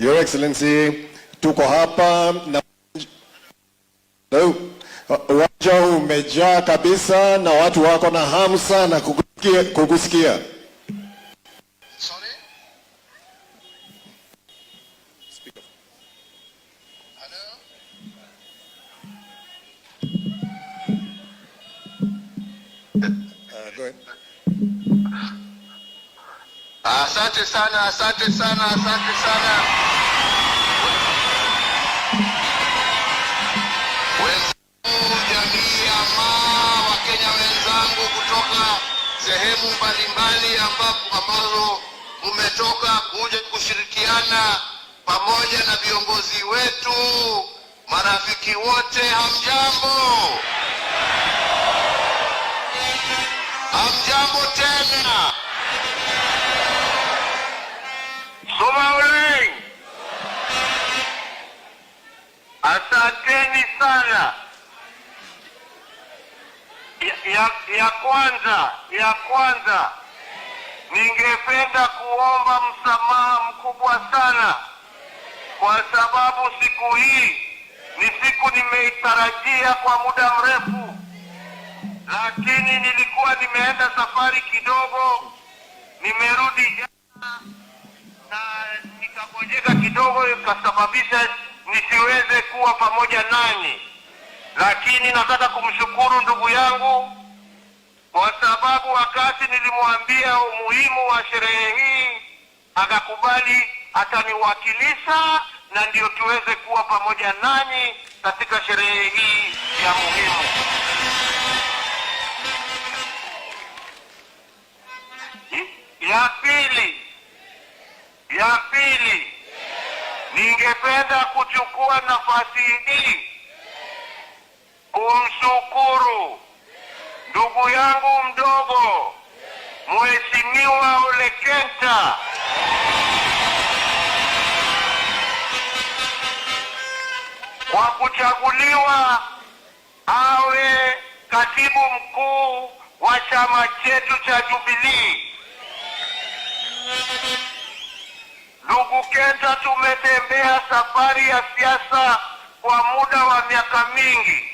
Your Excellency, tuko hapa na uwanja umejaa kabisa na watu wako na hamu sana kukusikia. Sorry? Speaker. Hello? Go ahead. Asante sana, asante sana, asante sana. Wenzangu, jamii ya Wakenya wenzangu kutoka sehemu mbalimbali ambazo umetoka kuja kushirikiana pamoja na viongozi wetu, marafiki wote, hamjambo? Hamjambo tena? Somaling, asanteni sana. Ya kwanza ningependa kuomba msamaha mkubwa sana, kwa sababu siku hii ni siku nimeitarajia kwa muda mrefu, lakini nilikuwa nimeenda safari kidogo, nimerudi jana na nikangojeka kidogo, ikasababisha nisiweze kuwa pamoja nanyi. Lakini nataka kumshukuru ndugu yangu kwa sababu wakati nilimwambia umuhimu wa sherehe hii akakubali ataniwakilisha, na ndio tuweze kuwa pamoja nanyi katika sherehe hii ya muhimu. Ya pili, ningependa kuchukua nafasi hii kumshukuru ndugu yangu mdogo Mheshimiwa Ole Kenta kwa kuchaguliwa awe katibu mkuu wa chama chetu cha Jubilee. Ndugu Kenta, tumetembea safari ya siasa kwa muda wa miaka mingi,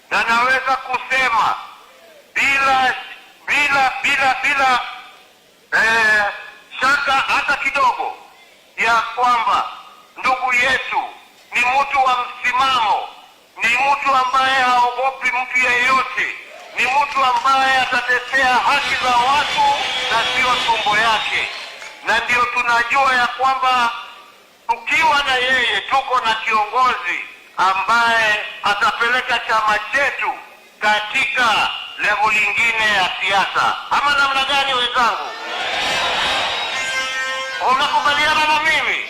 na naweza kusema bila shaka hata kidogo ya kwamba ndugu yetu ni mtu wa msimamo, ni mtu ambaye haogopi mtu yeyote, ni mtu ambaye atatetea haki za watu na sio tumbo yake. Na ndio tunajua ya kwamba tukiwa na yeye tuko na kiongozi ambaye atapeleka chama chetu katika level nyingine ya siasa. Ama namna gani wenzangu? Umekubaliana na mimi?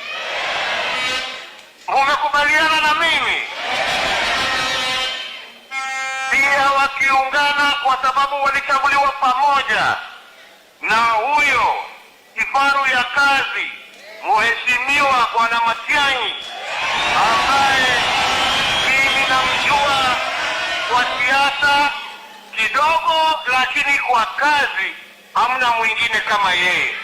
Umekubaliana na mimi? Pia wakiungana, kwa sababu walichaguliwa pamoja na huyo kifaru ya kazi Mheshimiwa Bwana Matiang'i, ambaye mimi namjua kwa siasa kidogo, lakini kwa kazi hamna mwingine kama yeye.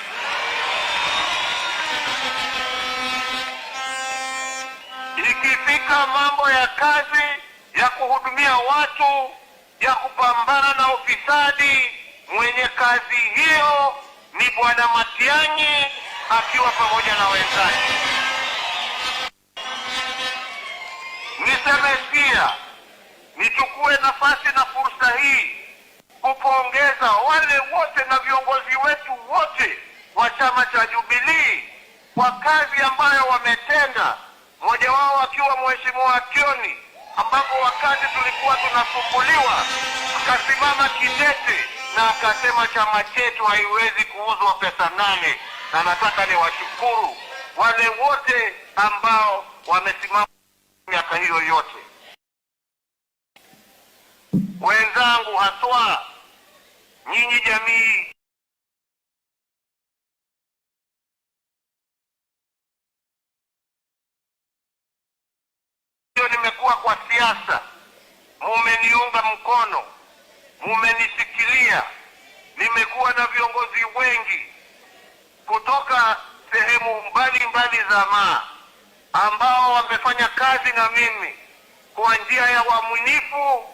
Ikifika mambo ya kazi ya kuhudumia watu, ya kupambana na ufisadi, mwenye kazi hiyo ni Bwana Matiang'i akiwa pamoja na wenzake. Niseme pia, nichukue nafasi na fursa hii kupongeza wale wote na viongozi wetu wote wa chama cha Jubilee kwa kazi ambayo wametenda, mmoja wao akiwa Mheshimiwa Kioni, ambapo wakati tulikuwa tunasumbuliwa akasimama kidete na akasema chama chetu haiwezi kuuzwa pesa 8. Na nataka niwashukuru wale wote ambao wamesimama miaka hiyo yote. Wenzangu, haswa nyinyi jamii hiyo, nimekuwa kwa siasa, mumeniunga mkono, mumenisikilia. Nimekuwa na viongozi wengi kutoka sehemu mbalimbali za ambao wamefanya kazi na mimi kwa njia ya uaminifu,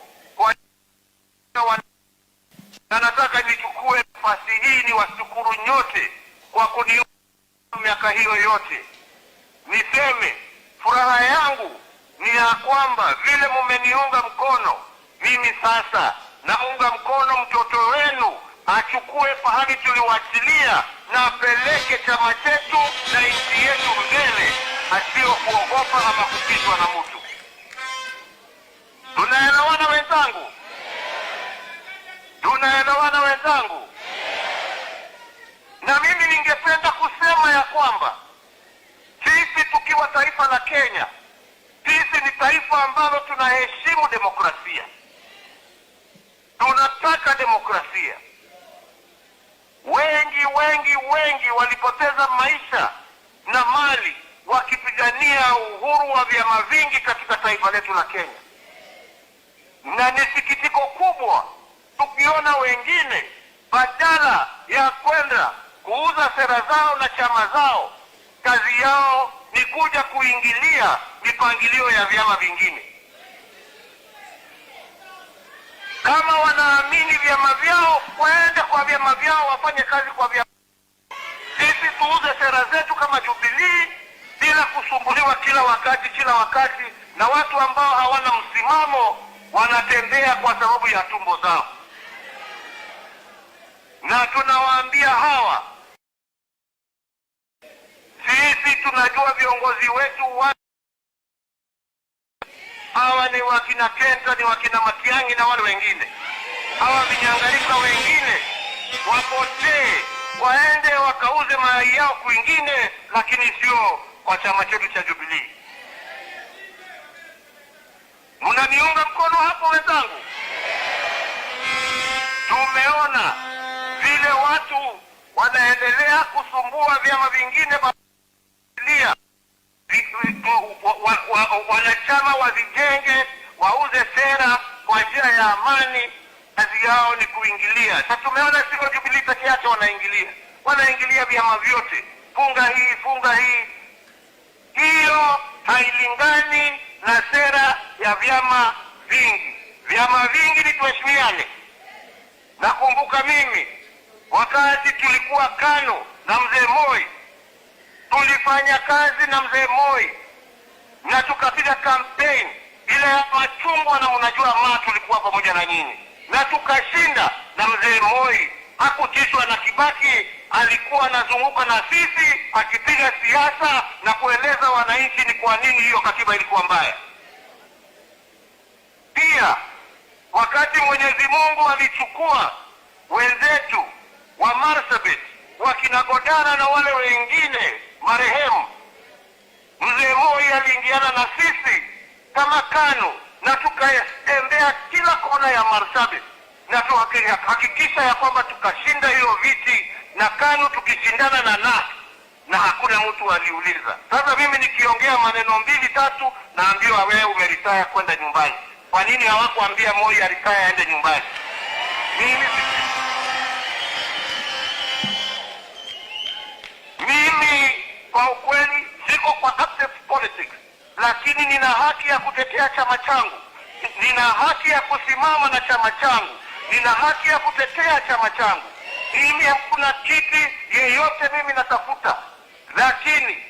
na nataka nichukue nafasi hii niwashukuru nyote kwa kuniunga miaka hiyo yote. Niseme furaha yangu ni ya kwamba vile mumeniunga mkono, mimi sasa naunga mkono mtoto wenu achukue pahali tuliwachilia na apeleke chama chetu na nchi yetu mbele, asio kuogopa ama kupitwa na mtu. Tunaelewana wenzangu? Tunaelewana wenzangu? Na mimi ningependa kusema ya kwamba sisi tukiwa taifa la Kenya, sisi ni taifa ambalo tunaheshimu demokrasia. Tunataka demokrasia. Wengi walipoteza maisha na mali wakipigania uhuru wa vyama vingi katika taifa letu la Kenya. Na ni sikitiko kubwa tukiona wengine badala ya kwenda kuuza sera zao na chama zao, kazi yao ni kuja kuingilia mipangilio ya vyama vingine. Kama wanaamini vyama vyao, waende kwa vyama vyao, wafanye kazi kwa vyama. Sisi tuuze sera zetu kama Jubilee bila kusumbuliwa kila wakati na watu ambao hawana msimamo, wanatembea kwa sababu ya tumbo zao. Na tunawaambia hawa, sisi tunajua viongozi wetu hawa ni wakina Kenta, ni wakina Matiang'i na wale wengine. Hawa vinyangalika wengine wapotee, waende wakauze mayai yao kwingine, lakini sio kwa chama chetu cha Jubilee. Mnaniunga mkono hapo wenzangu? Tumeona vile watu wanaendelea kusumbua vyama vingine, wanachama wavijenge, wauze sera kwa njia ya amani. Kazi yao ni kuingilia. Na tumeona sio Jubilee peke yake wanaingilia vyama vyote, funga hii. Hiyo hailingani na sera ya vyama vingi. Vyama vingi ni tuheshimiane. Nakumbuka mimi wakati tulikuwa KANU na mzee Moi, tulifanya kazi na mzee Moi na tukapiga campaign ile ya machungwa, na mnajua tulikuwa pamoja na nyinyi, na tukashinda. Na mzee Moi hakutishwa na Kibaki, alikuwa anazunguka na sisi akipiga siasa na kueleza wananchi ni kwa nini hiyo katiba ilikuwa mbaya. Pia wakati Mwenyezi Mungu alichukua wenzetu wa Marsabit, wakina Godana na wale wengine marehemu, mzee Moi aliingiana na sisi kama KANU na tukatembea kila kona ya Marsabit na tuhakikisha ya kwamba tukashinda hiyo viti, na KANU tukishindana na hakuna mtu aliuliza. Sasa mimi nikiongea maneno 2-3 naambiwa wewe umeritaya kwenda nyumbani. Kwa nini hawakuambia Moi aritaya aende nyumbani? Mimi kwa ukweli siko kwa active politics, lakini nina haki ya kutetea chama changu. Nina haki ya kusimama na chama changu. Nina haki ya kutetea chama changu. Mimi hakuna kiti yeyote mimi natafuta, lakini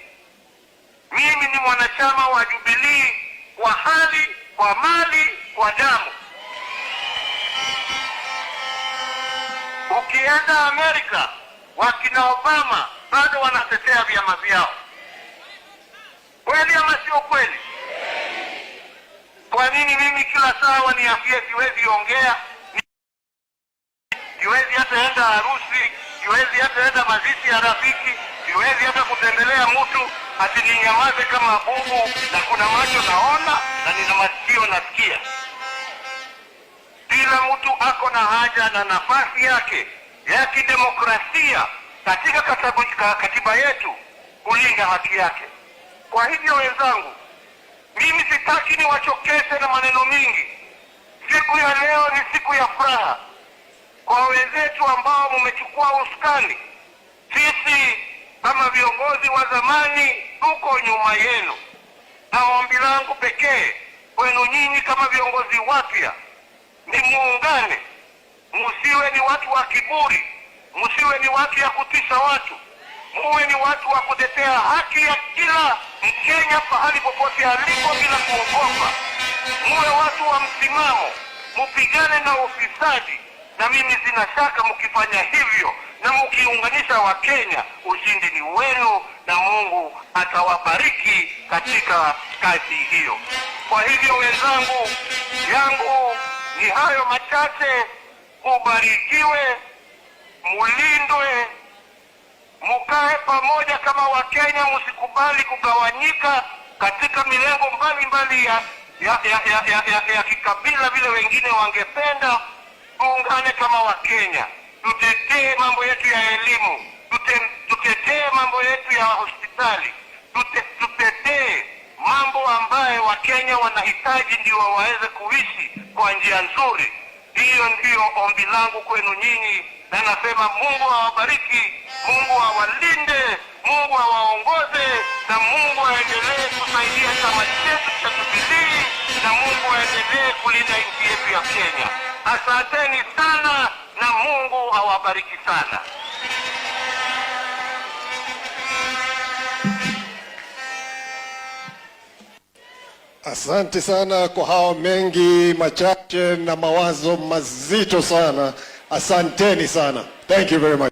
mimi ni mwanachama wa Jubilee kwa hali, kwa mali, kwa damu. Ukienda Amerika, wakina Obama bado wanatetea vyama vyao. Kweli ama sio kweli? Kwa nini mimi kila saa waniambie siwezi ongea, siwezi hata enda harusi, siwezi hata enda mazishi ya rafiki, siwezi hata kutembelea mtu, ati ninyamaze kama bubu, na kuna macho naona na nina masikio nasikia? Kila mtu ako na haja na nafasi yake ya kidemokrasia katika katiba yetu kulinda haki yake. Kwa hivyo wenzangu, mimi sitaki niwachokeshe na maneno mingi. Siku ya leo ni siku ya furaha kwa wenzetu ambao mmechukua usukani. Sisi kama viongozi wa zamani tuko nyuma yenu. na ombi langu pekee kwenu nyinyi kama viongozi wapya ni muungane, msiwe ni watu wa kiburi, msiwe ni watu ya kutisha watu, muwe ni watu wa kutetea haki ya kila Mkenya pahali popote alipo bila kuogopa. Muwe watu wa msimamo, mupigane na ufisadi, na mimi sina shaka mkifanya hivyo na mkiunganisha Wakenya, ushindi ni wenu na Mungu atawabariki katika kazi hiyo. Kwa hivyo wenzangu, yangu ni hayo machache. Mubarikiwe, mulindwe, mukae pamoja kama Wakenya, msikubali kugawanyika katika milengo mbalimbali ya kikabila vile wengine wangependa. Tuungane kama Wakenya, tutetee mambo yetu ya elimu, tutetee mambo yetu ya hospitali, tutetee mambo ambayo Wakenya wanahitaji ndio waweze kuishi kwa njia nzuri. Hiyo ndiyo ombi langu kwenu nyinyi, na nasema Mungu awabariki, Mungu awalinde, Mungu awaongoze, na Mungu aendelee kusaidia chama chetu cha Jubilee, na Mungu aendelee kulinda nchi yetu ya Kenya. Asanteni sana na Mungu awabariki sana. Asante sana kwa hao mengi machache na mawazo mazito sana. Asanteni sana. Thank you very much.